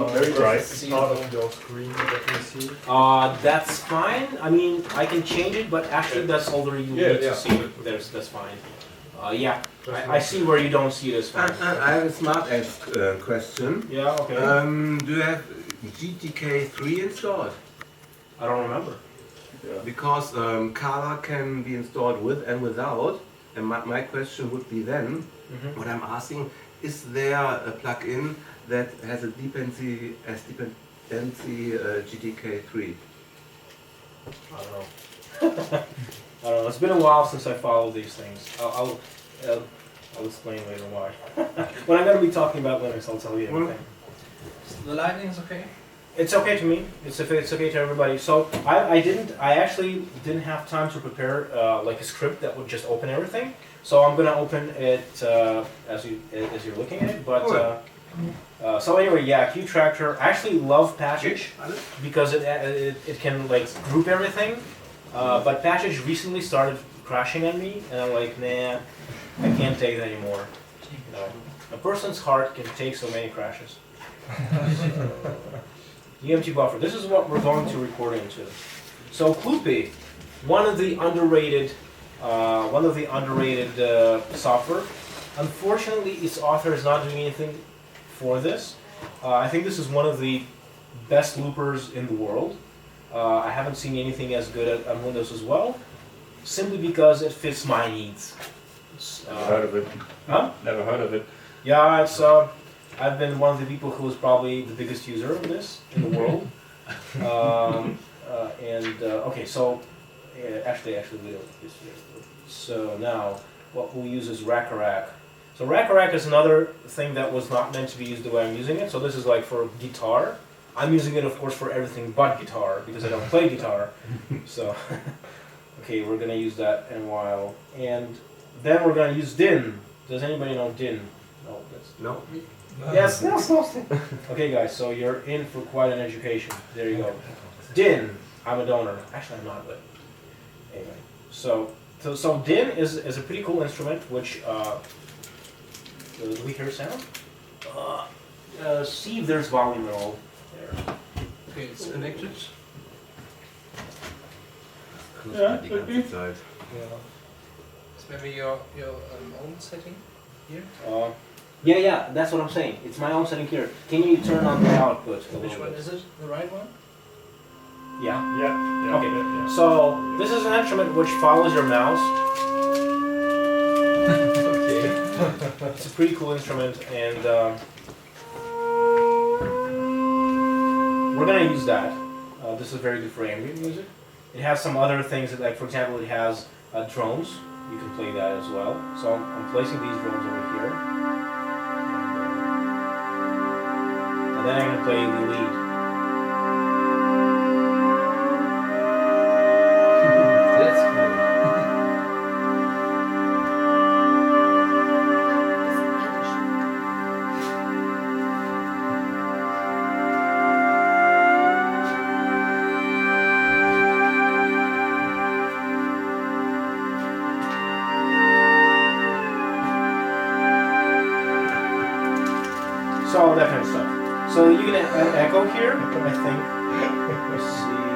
Very bright. Part of your screen that we see. That's fine. I mean, I can change it, but actually that's all you need to see. That's fine. Yeah, I see where you don't see it as fine. I have a smart ass question. Yeah, okay. Do you have GTK3 installed? I don't remember. Because color can be installed with and without. And my question would be then, what I'm asking, is there a plugin that has a dependency GTK3? I don't know. I don't know. It's been a while since I followed these things. I'll explain later why. When I'm going to be talking about Linux, I'll tell you everything. The lighting is okay? It's okay to me. It's okay to everybody. So I actually didn't have time to prepare like a script that would just open everything. So I'm gonna open it as you're looking at it. But so anyway, yeah, QTractor. I actually love Passage because it can like group everything. But Passage recently started crashing on me, and I'm like, nah, I can't take it anymore. You know, a person's heart can take so many crashes. EMT buffer. This is what we're going to record into. So Klupi, one of the underrated software. Unfortunately, its author is not doing anything for this. I think this is one of the best loopers in the world. I haven't seen anything as good on Windows as well, simply because it fits my needs. Never heard of it. Huh? Never heard of it. Yeah, it's. I've been one of the people who is probably the biggest user of this in the world. Okay, so actually we don't use this. So now what we'll use is Rack. So Rack is another thing that was not meant to be used the way I'm using it. So this is like for guitar. I'm using it, of course, for everything but guitar because I don't play guitar. So okay, we're gonna use that in a while, and then we're gonna use Din. Does anybody know Din? No, that's no. Yes, no. Okay, guys, so you're in for quite an education. There you go. Din, I'm a donor. Actually, I'm not, but anyway. So Din is a pretty cool instrument. Which do we hear sound? See if there's volume at all there. Okay, it's connected. Yeah, could be. Side. It's maybe your own setting here. Yeah, that's what I'm saying. It's my own setting here. Can you turn on the output? Which one is it? The right one? Yeah. Yeah. Okay. So this is an instrument which follows your mouse. Okay. It's a pretty cool instrument, and we're gonna use that. This is very good for ambient music. It has some other things, that, like for example, it has drones. You can play that as well. So I'm placing these drones over here. And then I'm going to play the lead. That's cool. So all that kind of stuff. So you can echo here, I think. Let's see.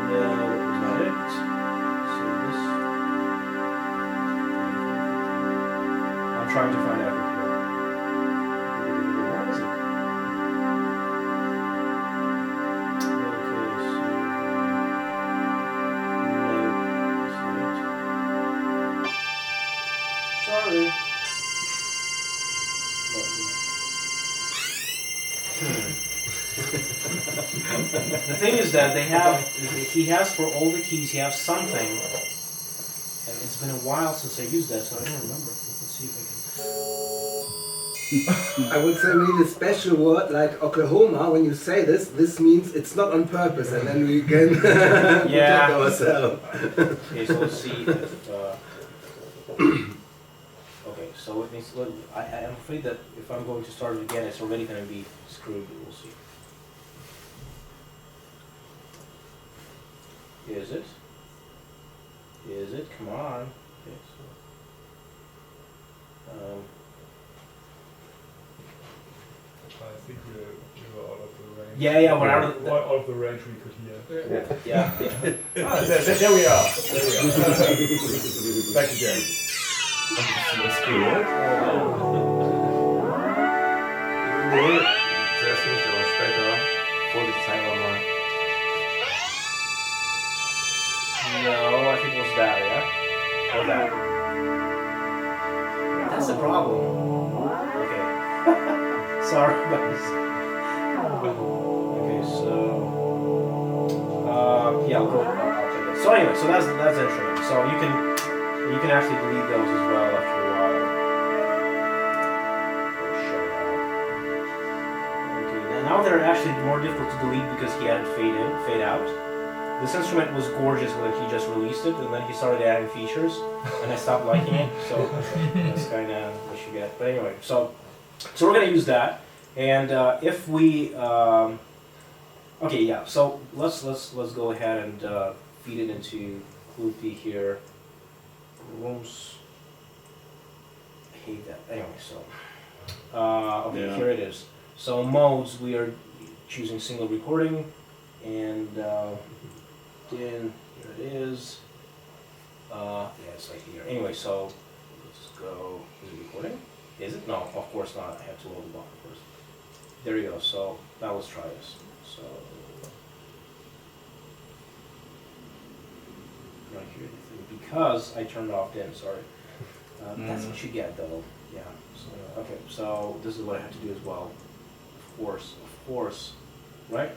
No, that's not it. So this. I'm trying to find echo here. Where is it? Okay, so. No, that's not it. Sorry. The thing is that he has for all the keys, he has something, and it's been a while since I used that, so I don't remember. Let's see if I can. I would say we need a special word like Oklahoma. When you say this means it's not on purpose, and then we can protect ourselves. Okay, so let's see if. Okay, so it means, I am afraid that if I'm going to start it again, it's already going to be screwed. We'll see. Is it? Is it? Come on. Okay, so. think we were out of the range. Yeah, we're out of Out of the range we could hear. yeah. Ah, there we are. There we are. Back again. That's good. Nee, zuerst nicht, aber später vor die Zeit mal. No, I think it was that, yeah? Or that. That's the problem. Okay. Sorry, guys. Okay, so... yeah, I'll take it. So anyway, so that's instrument. So you can actually delete those as well after a while. Okay, now they're actually more difficult to delete because he added fade out. This instrument was gorgeous when he just released it, and then he started adding features, and I stopped liking it. So that's kind of what you get. But anyway, so we're gonna use that, and if we okay, yeah. So let's go ahead and feed it into Loopy here. Rooms. I hate that. Anyway, so okay, Yeah. here it is. So modes, we are choosing single recording, and then here it is. Yeah, it's like here. Anyway, so let's go. Is it recording? Is it? No, of course not. I have to load the buffer first. There you go. So now let's try this. So not hear anything because I turned off in. Sorry. That's what you get though. Yeah. So, okay. So this is what I have to do as well. Of course. Right?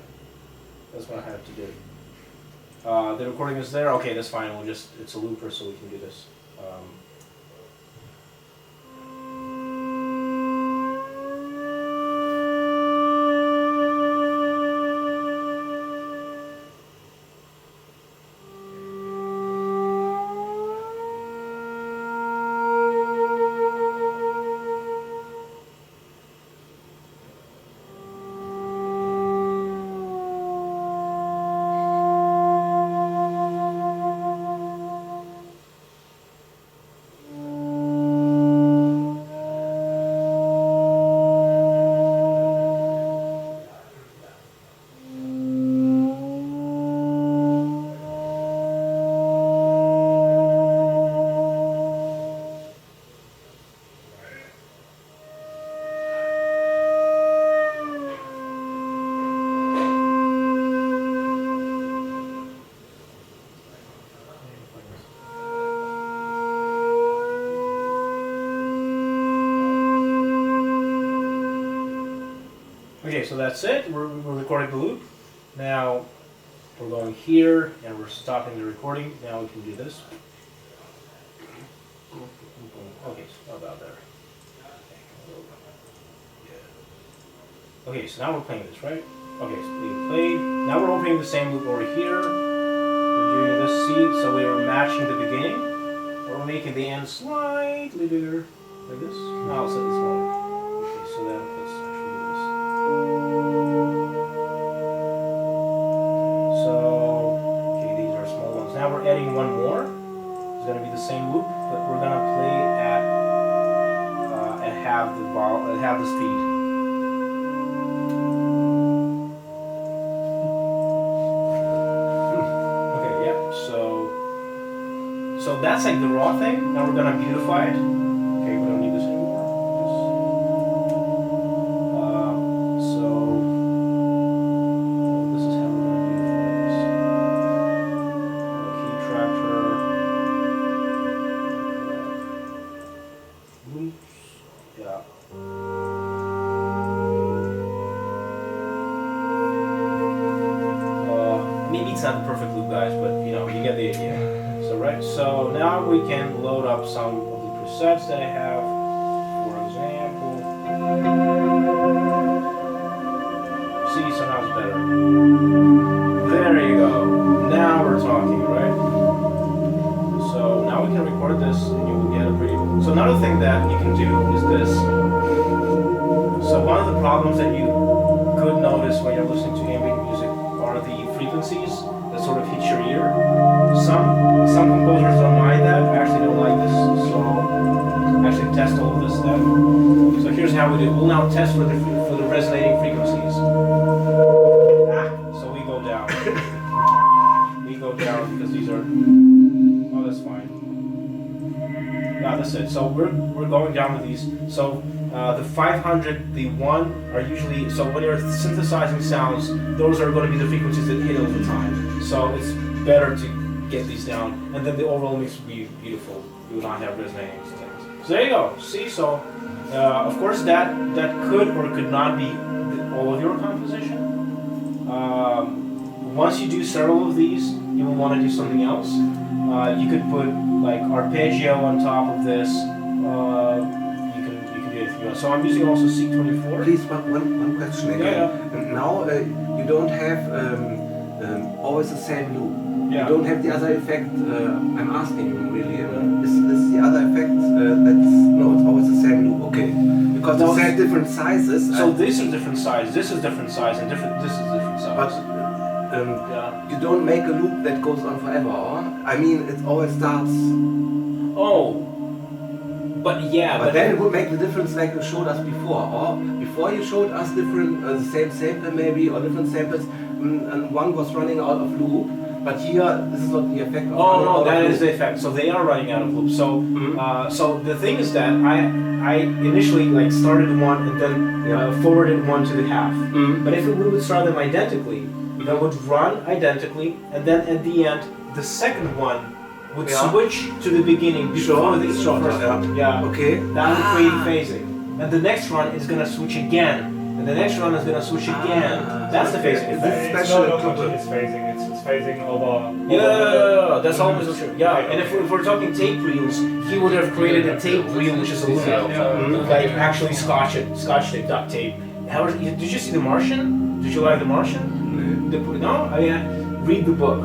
That's what I have to do. The recording is there. Okay, that's fine. It's a looper, so we can do this. Okay, so that's it. We're recording the loop. Now we're going here and we're stopping the recording. Now we can do this. Okay, so about there. Okay, so now we're playing this, right? Okay, so we played. Now we're opening the same loop over here. We're doing this seed, so we're matching the beginning. We're making the end slightly bigger, like this. No, it's slightly smaller. Okay, so then let's actually do this. So, okay, these are small ones. Now we're adding one more. It's going to be the same loop, but we're going to play at half the speed. Okay, yeah. So that's like the raw thing. Now we're going to beautify it. Okay, we don't need this anymore. This is how we're going to beautify this. Key tractor. Loops. Yeah. Maybe it's not the perfect loop, guys, but you know, you get the idea. So right, so now we can load up some of the presets that I have. For example, see, so now it's better. There you go. Now we're talking, right? So now we can record this, and you will get a pretty. So another thing that you can do is this. So one of the problems that you could notice when you're listening to ambient music are the frequencies that sort of hit your ear. Some composers don't mind that. I actually don't like this. So actually test all of this stuff. So here's how we do. We'll now test for the resonating frequencies. So we go down. We go down because these are. Oh, that's fine. Yeah, that's it. So we're going down with these. So the 500, the 1 are usually, so when you're synthesizing sounds, those are going to be the frequencies that hit all the time. So it's better to get these down, and then the overall mix will be beautiful. You will not have resonating things. So there you go. See, so of course that could or could not be all of your composition. Once you do several of these, you will want to do something else. You could put like arpeggio on top of this. You can do it if you want. So I'm using also C24. Please, one question again. Yeah. And now you don't have always the same loop. Yeah. You don't have the other effect. I'm asking really. Is this the other effect? It's always the same loop. Okay. Because No, they have different sizes. So these are different size. This is different size, and this is different size. But yeah. you don't make a loop that goes on forever. Or? I mean, it always starts. Oh. But yeah. But then it would make the difference like you showed us before. Or before you showed us different, the same sample maybe, or different samples, and one was running out of loop. But here, this is not the effect of Oh no, running that out of is the effect. So they are running out of loop. So Mhm. so the thing is that I initially like started one and then forwarded one to the half. Mhm. But if we would start them identically, they would run identically, and then at the end, the second one would Yeah. switch to the beginning before the Shorter, first yeah. one. Yeah. Okay. That would create phasing. And the next run is gonna switch again. And the next run is gonna switch again. That's the phasing effect. It's Special not equipment. continuous phasing, it's phasing over. Yeah, that's always true. Yeah, and if we're talking tape reels, he would have created a tape reel which is a loop. Like actually scotch tape, duct tape. Did you see The Martian? Did you like The Martian? No? I mean, read the book.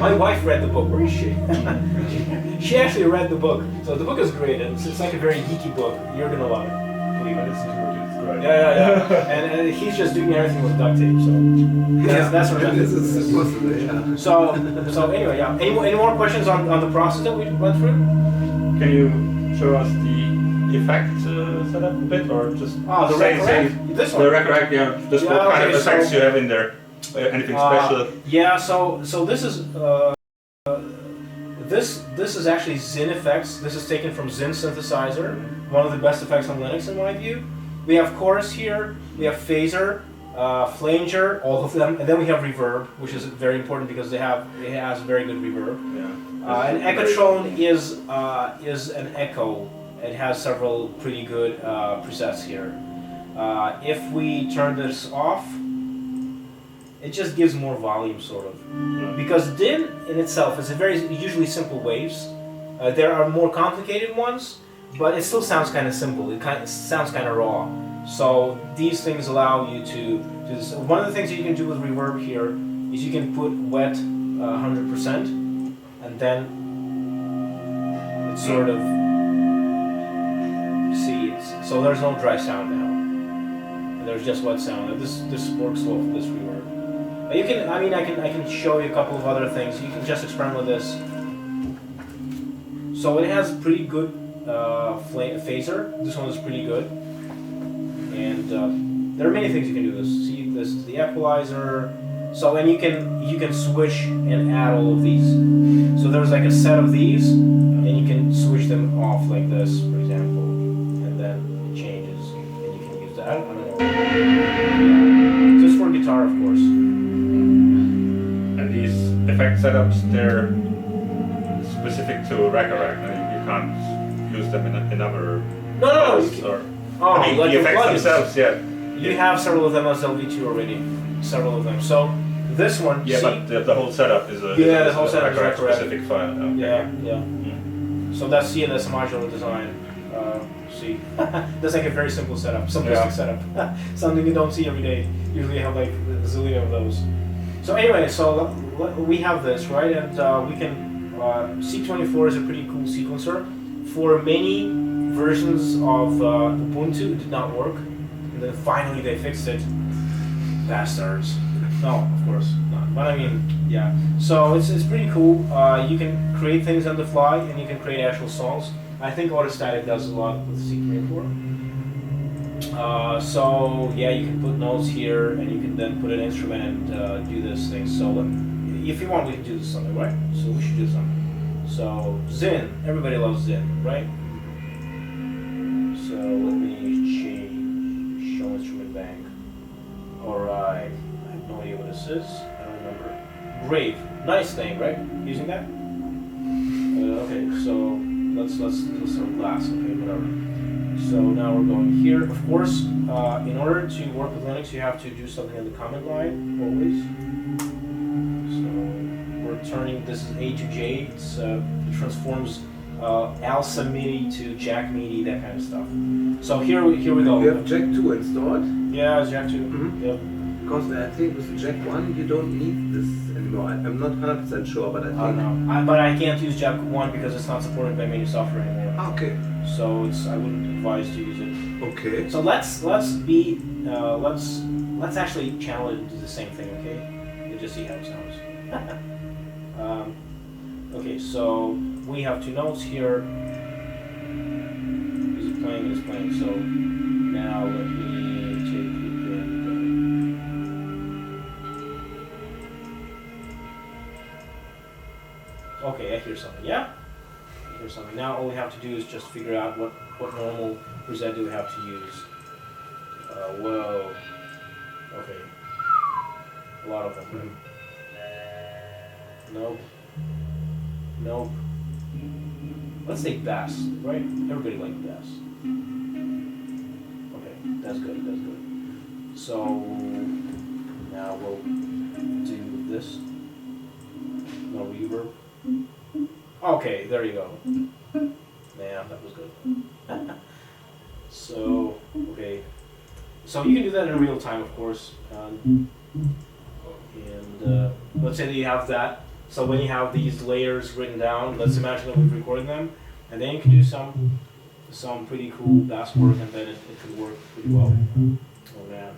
My wife read the book. Where is she? She actually read the book. So the book is great. It's like a very geeky book. You're gonna love it. Believe But it. it's great. Yeah. and he's just doing everything with duct tape. So that's what it This is. is possible, yeah. So anyway, yeah. Any more questions on the process that we went through? Can you show us the effect setup a bit, or just The say record. This one. the record? Yeah, just what Yeah, kind okay, of effects so- you have in there? Anything special? Yeah. So this is this is actually Zin effects. This is taken from Zin synthesizer, one of the best effects on Linux in my view. We have chorus here. We have phaser, flanger, all of them, and then we have reverb, which is very important because it has very good reverb. Yeah. An Echotron is an echo. It has several pretty good presets here. If we turn this off, it just gives more volume, sort of. Because DIN in itself is a very usually simple waves. There are more complicated ones, but it still sounds kind of simple. It sounds kind of raw. So these things allow you to do this. One of the things that you can do with reverb here is you can put wet 100%, and then it's sort of so there's no dry sound now. There's just wet sound. And this works well for this reverb. You can, I can show you a couple of other things. You can just experiment with this. So it has pretty good phaser. This one is pretty good. And there are many things you can do. See, this is the equalizer. So and you can switch and add all of these. So there's like a set of these, and you can switch them off like this, for example, and then it changes, and you can use that. I don't know. Just for guitar, of course. And these effect setups, they're specific to Rack. You can't use them in other No. files, or Oh, I mean, like the the effects plugins. themselves, yeah. You have several of them as LV2 already. Several of them. So this one, Yeah, see? but the whole setup is a The whole setup is Rack Rack. specific file. Okay. Yeah. So that's that's modular design. See, that's like a very simple setup, simplistic setup. Something you don't see every day. Usually you have like a zillion of those. So anyway, so we have this, right? And we can, C24 is a pretty cool sequencer. For many versions of Ubuntu, it did not work. And then finally they fixed it. Bastards. No, of course not. But I mean, yeah. So it's pretty cool. You can create things on the fly, and you can create actual songs. I think Autostatic does a lot with C24. So yeah, you can put notes here, and you can then put an instrument and do this thing. So if you want, we can do this something, right? So we should do something. So Zin, everybody loves Zin, right? So let me change show instrument bank. All right, I have no idea what this is. I don't remember. Grave, nice thing, right? Using that. Okay, so let's start glass. Okay, whatever. So now we're going here. Of course, in order to work with Linux, you have to do something in the command line always. So we're turning this is A to J. It transforms ALSA MIDI to Jack MIDI, that kind of stuff. So here we go. You have Jack 2 installed? Yeah, it's Jack 2. Mhm. Yep. Because I think with Jack 1 you don't need this anymore. I'm not 100% sure, but I think... No, but I can't use Jack 1 because it's not supported by many software anymore. Ah, okay. So I wouldn't advise to use it. Okay. So let's actually channel it and do the same thing, okay? We'll just see how it sounds. Okay, so we have two notes here. Is playing, is playing. So now let me take it. Okay, I hear something. Yeah. Or something. Now all we have to do is just figure out what normal preset do we have to use. Whoa. Okay. A lot of them. Nope. Nope. Let's take bass, right? Everybody likes bass. Okay, that's good, that's good. So now we'll do this. No reverb. Okay, there you go. Yeah, that was good. So, okay. So you can do that in real time, of course. And let's say that you have that. So when you have these layers written down, let's imagine that we've recorded them, and then you can do some pretty cool bass work, and then it could work pretty well. Oh man.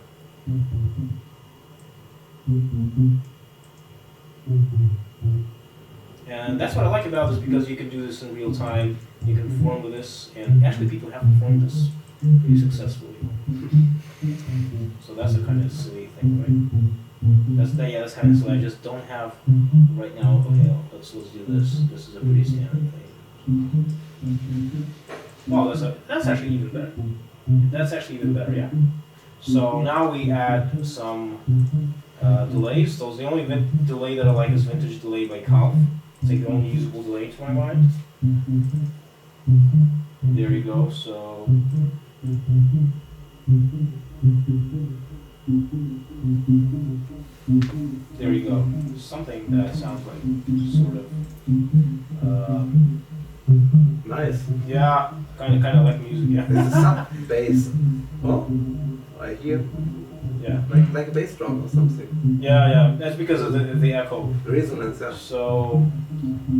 And that's what I like about this, because you can do this in real time. You can perform with this, and actually people have performed this pretty successfully. So that's a kind of silly thing, right? That's kind of silly. I just don't have right now. Okay, let's do this. This is a pretty standard thing. Oh, that's actually even better. That's actually even better, yeah. So now we add some delays. So the only delay that I like is vintage delay by Calf. It's like the only usable delay to my mind. There you go. So there you go. Something that sounds like sort of nice. Yeah, kind of like music. Yeah. It's a sub bass. Oh, I hear. Yeah. Like a bass drum or something. Yeah. That's because of the echo. Resonance, yeah. So,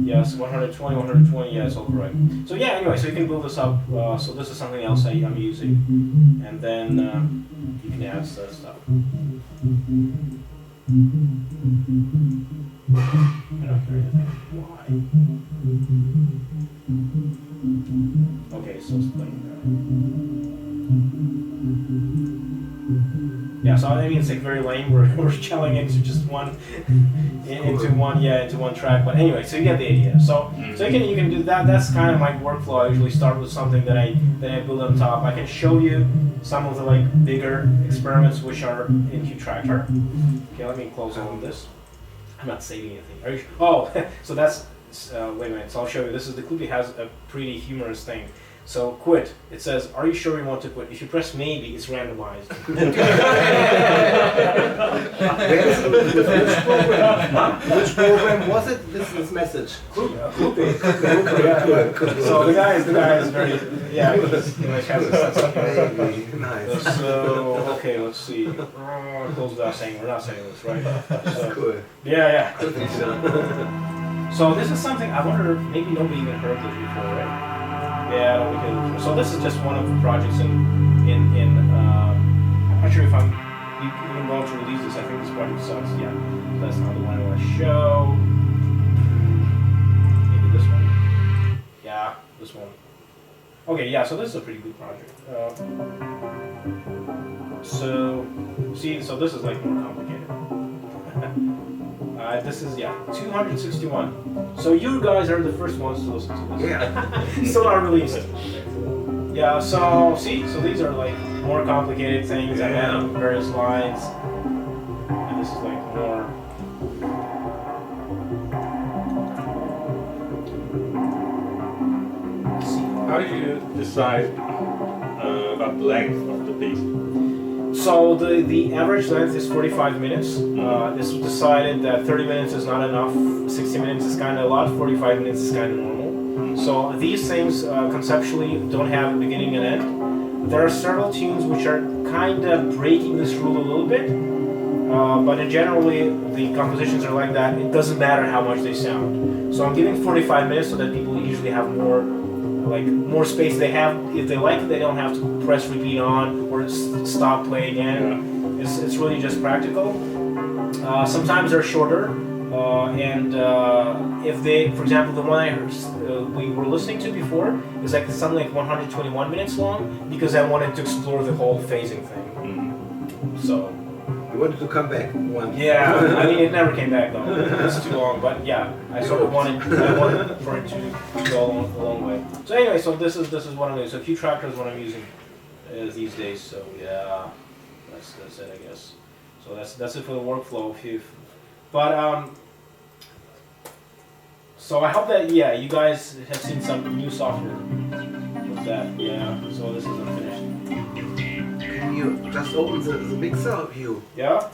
yes, 120, 120, yeah, it's all correct. So yeah, anyway, so you can build this up. So this is something else I'm using. And then you can add that stuff. I don't hear anything. Why? Okay, so it's playing there. Yeah, so I mean it's like very lame. We're channeling into just one, into one track. But anyway, so you get the idea. So you can do that. That's kind of my workflow. I usually start with something that I build on top. I can show you some of the like bigger experiments which are in Qtractor. Okay, let me close all of this. I'm not saving anything. Are you? Oh, so that's wait a minute. So I'll show you. This is the Klubi has a pretty humorous thing. So quit. It says, "Are you sure you want to quit?" If you press maybe, it's randomized. Which program was it? This message. Klubi. So the guy is very Nice. So okay, let's see. Close without saying we're not saying this, right? So, Cool. yeah. So this is something I wonder if maybe nobody even heard this before, right? Yeah, so this is just one of the projects in I'm not sure if I'm even going to release this. I think this project sucks. Yeah, that's not the one I want to show. Maybe this one. Yeah, this one. Okay, yeah, so this is a pretty good project. So, see, so this is like more complicated. This is, yeah, 261. So you guys are the first ones to listen to this. Yeah. Still not released. Yeah, so, see, so these are like more complicated things. I Yeah. have various lines. And this is like more. How do you decide about the length of the piece? So the average length is 45 minutes. This was decided that 30 minutes is not enough, 60 minutes is kind of a lot, 45 minutes is kind of normal. So these things conceptually don't have a beginning and end. There are several tunes which are kind of breaking this rule a little bit, but in generally the compositions are like that. It doesn't matter how much they sound. So I'm giving 45 minutes so that people usually have more space. They have, if they like it, they don't have to press repeat on or stop play again. It's really just practical. Sometimes they're shorter, and if they, for example, the one I heard, we were listening to before is like something like 121 minutes long because I wanted to explore the whole phasing thing. So. I wanted to come back once. Yeah, I mean it never came back though. It's too long, but yeah, I sort of wanted for it to go a long way. So anyway, so this is what I'm doing. So Q Tractor is what I'm using these days. So yeah, that's it, I guess. So that's it for the workflow. But so I hope that you guys have seen some new software with that. Yeah. So this is unfinished. Can you just open the mixer view? Yeah.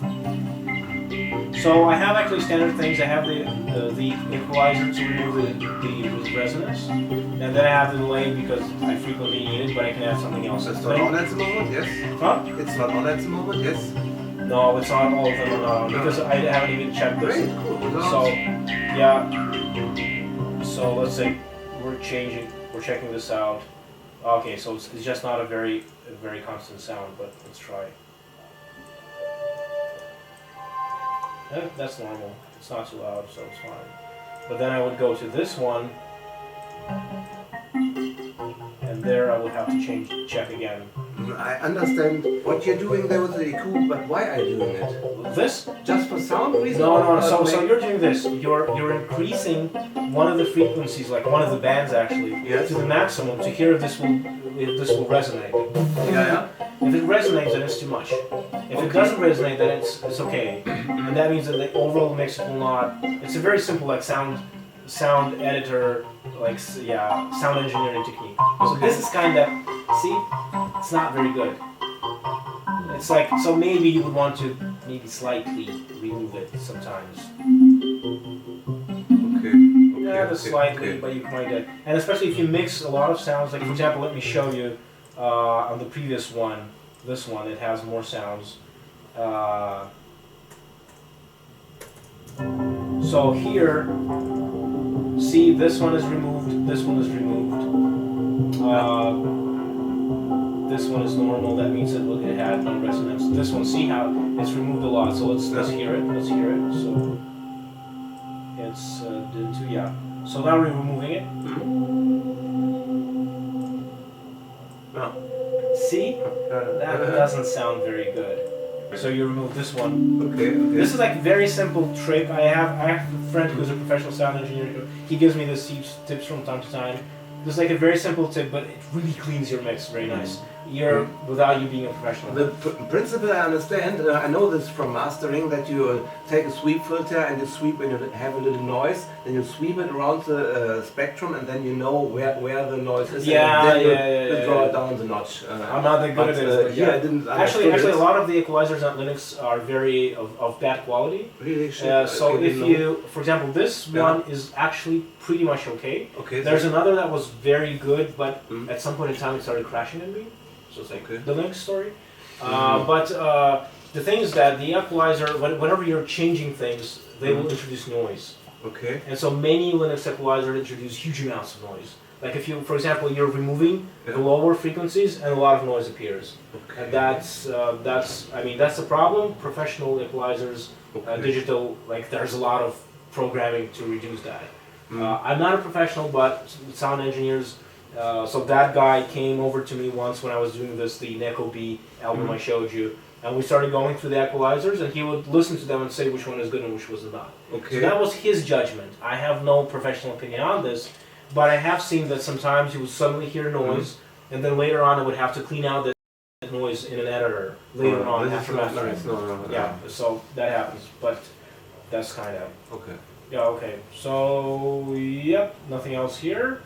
So I have actually standard things. I have the equalizer to remove the resonance, and then I have the delay because I frequently need it, but I can add something else. It's not on at the moment, yes? Huh? It's not on at the moment, yes? No, it's not all of them are not on because I haven't even checked this. Great, cool. So yeah. So let's say we're checking this out. Okay, so it's just not a very constant sound, but let's try. That's normal. It's not too loud, so it's fine. But then I would go to this one, and there I would have to check again. I understand what you're doing there with the EQ, but why are you doing it? This? Just for sound reasons? No. So you're doing this. You're increasing one of the frequencies, like one of the bands actually, Yes. to the maximum to hear if this will resonate. Yeah. If it resonates, then it's too much. If it doesn't resonate, then it's okay. And that means that the overall mix will not. It's a very simple like sound editor, sound engineering technique. So this is kind of it's not very good. It's like so maybe you would want to maybe slightly remove it sometimes. Okay. Slightly, but you might get. And especially if you mix a lot of sounds, like for example, let me show you on the previous one. This one, it has more sounds. So here, see, this one is removed, this one is removed. This one is normal, that means it had no resonance. This one, see how it's removed a lot, so let's hear it, So, it's didn't do, yeah. So now we're removing it. See? That doesn't sound very good. So you remove this one. Okay. This is like very simple trick. I have a friend who's a professional sound engineer. He gives me these tips from time to time. This is like a very simple tip, but it really cleans your mix very nice. Without you being a professional. The principle I understand, I know this from mastering, that you take a sweep filter and you sweep when you have a little noise, then you sweep it around the spectrum and then you know where the noise is, and then you draw it down the notch. I'm not that good at it. But I didn't actually, a lot of the equalizers on Linux are very of bad quality. Really? So if you, for example, this one is actually pretty much okay. Okay. There's another that was very good, but at some point in time it started crashing in me. So it's like the Linux story. But the thing is that the equalizer, whenever you're changing things, they will introduce noise. Okay. And so many Linux equalizers introduce huge amounts of noise. Like if you, for example, you're removing the lower frequencies and a lot of noise appears. Okay. And that's the problem. Professional equalizers, digital, like there's a lot of programming to reduce that. I'm not a professional, but sound engineers So that guy came over to me once when I was doing the Neko B album I showed you, and we started going through the equalizers, and he would listen to them and say which one is good and which was not. Okay. So that was his judgment. I have no professional opinion on this, but I have seen that sometimes you would suddenly hear noise, and then later on I would have to clean out that noise in an editor later on This is after not mastering. nice. No. Yeah, so that happens, but that's kind of. Okay. Yeah, okay. So, yep, nothing else here.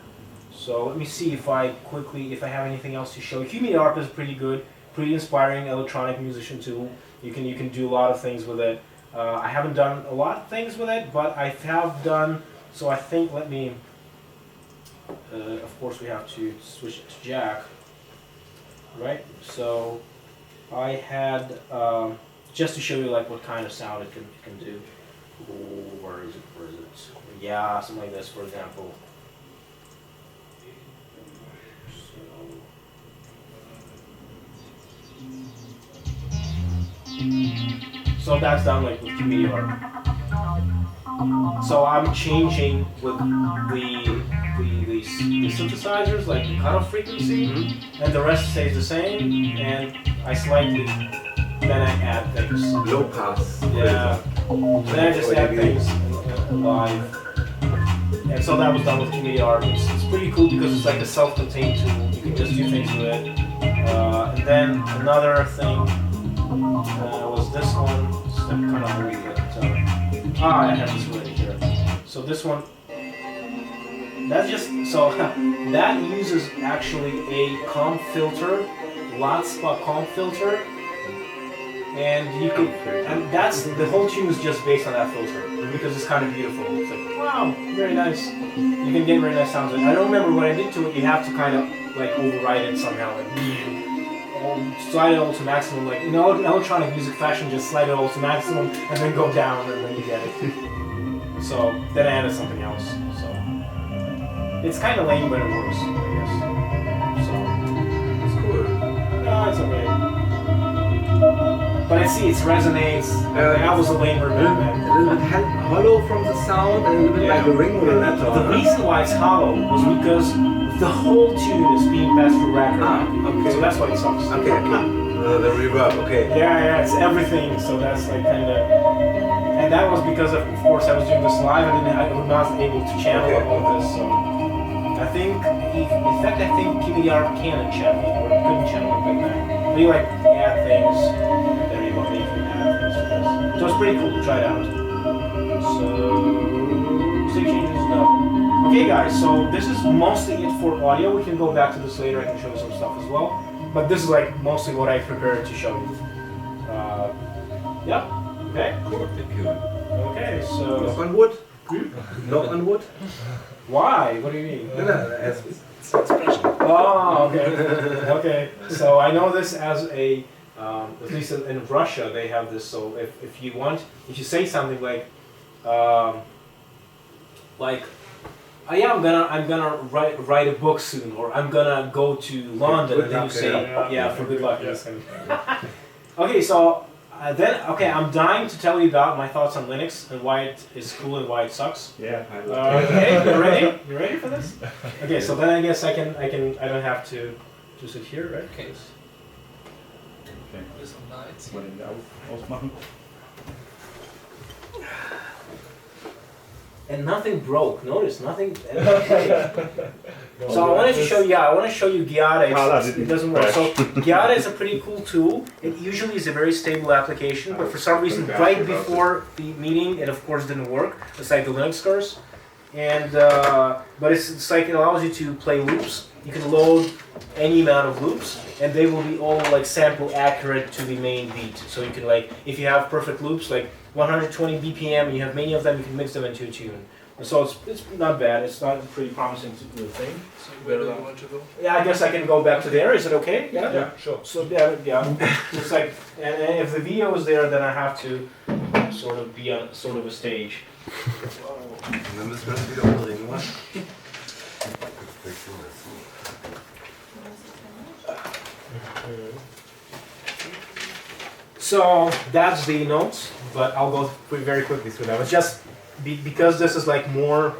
So let me see if I have anything else to show. Humidorp is pretty good, pretty inspiring electronic musician tool. You can do a lot of things with it. I haven't done a lot of things with it, but I have done, so I think, let me, of course we have to switch it to Jack, right? So I had, just to show you like what kind of sound it can do. Ooh, where is it? Yeah, something like this, for example. So that's done like with Humidorp. So I'm changing with the synthesizers, like the cutoff frequency, and the rest stays the same, and I slightly, then I add things. Low pass. Yeah. Then I just add things live. And so that was done with Humidorp. It's pretty cool because it's like a self-contained tool. You can just do things with it. And then another thing was this one. It's kind of weird, but I have this right here. So this one, that's just that uses actually a comp filter, lot spot comp filter. And you could, and that's, the whole tune is just based on that filter, because it's kind of beautiful. It's like, wow, very nice. You can get very nice sounds. I don't remember what I did to it. You have to kind of like override it somehow, like slide it all to maximum. Like in electronic music fashion, just slide it all to maximum and then go down, and then you get it. So then I added something else. So it's kind of lame, but it works, I guess. So It's cool. no, it's okay. But I see it resonates. That was a lamer bit, A man. little bit hollow from the sound and a little bit like a ring modulator. The reason why it's hollow was because the whole tune is being passed through record. Okay. So that's why it sucks. Okay. The reverb, okay. Yeah, it's everything. So that's like kind of, and that was because of course I was doing this live. I was not able to channel all this. So I think, in fact, I think Humidorp can channel or couldn't channel it like that. But you like add things. There you go. You can add things to this. So it's pretty cool. Try it out. So stage changes, no. Okay, guys. So this is mostly it for audio. We can go back to this later. I can show you some stuff as well. But this is like mostly what I prepared to show you. Yeah. Okay. Cool, thank you. Okay. Knock So on wood? Knock on wood? why? What do you mean? No, it's expression. Oh, okay. Okay. So I know this as a, at least in Russia they have this. So if you say something like, oh yeah, I'm gonna write a book soon, or I'm gonna go to London, and then you say, yeah, for good luck. Yes. Okay, so I'm dying to tell you about my thoughts on Linux and why it is cool and why it sucks. Yeah. Okay, you ready? You ready for this? Okay, so then I guess I don't have to sit here, right? Okay. Okay. With some lights. Mal den ausmachen. And nothing broke. Notice nothing. Okay. So I wanted to show you. I want to show you Giada. It doesn't work. So Giada is a pretty cool tool. It usually is a very stable application, but for some reason, right before the meeting, it of course didn't work. It's like the Linux curse. And but it's like it allows you to play loops. You can load any amount of loops, and they will be all like sample accurate to the main beat. So you can like, if you have perfect loops, like 120 BPM, and you have many of them, you can mix them into a tune. And so it's not bad. It's not a pretty promising thing. So where do you want to go? Yeah, I guess I can go back to there. Is it okay? Yeah, sure. So yeah. It's like, and if the video is there, then I have to sort of be on sort of a stage. Dann müssen wir das wieder umdrehen, oder? So that's the notes, but I'll go very quickly through them. It's just because this is like more